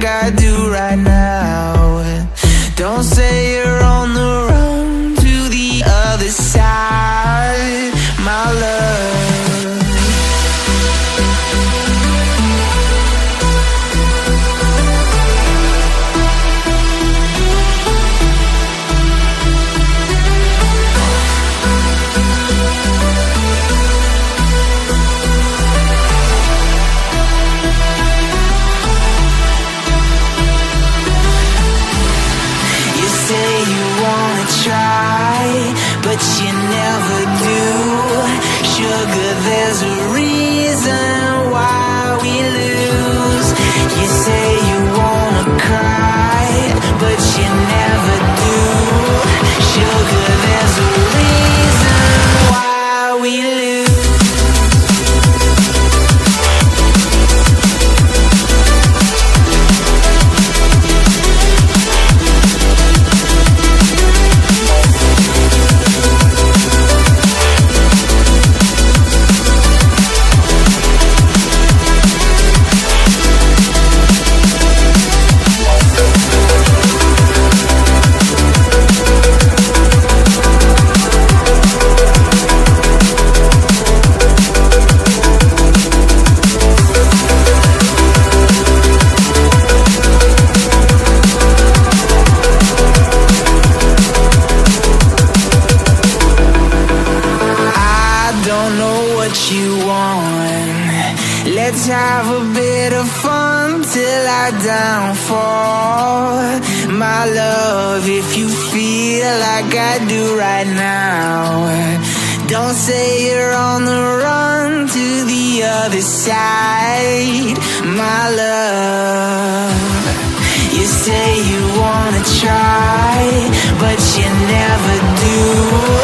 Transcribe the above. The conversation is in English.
like I do right now. Don't say you're on the run to the other side, my love. Try, but you never do. Sugar, there's a reason why we lose. You say you wanna cry, but you never do. Sugar, there's a reason why we lose. Let's have a bit of fun till I downfall, my love. If you feel like I do right now, don't say you're on the run to the other side, my love. You say you wanna try, but you never do.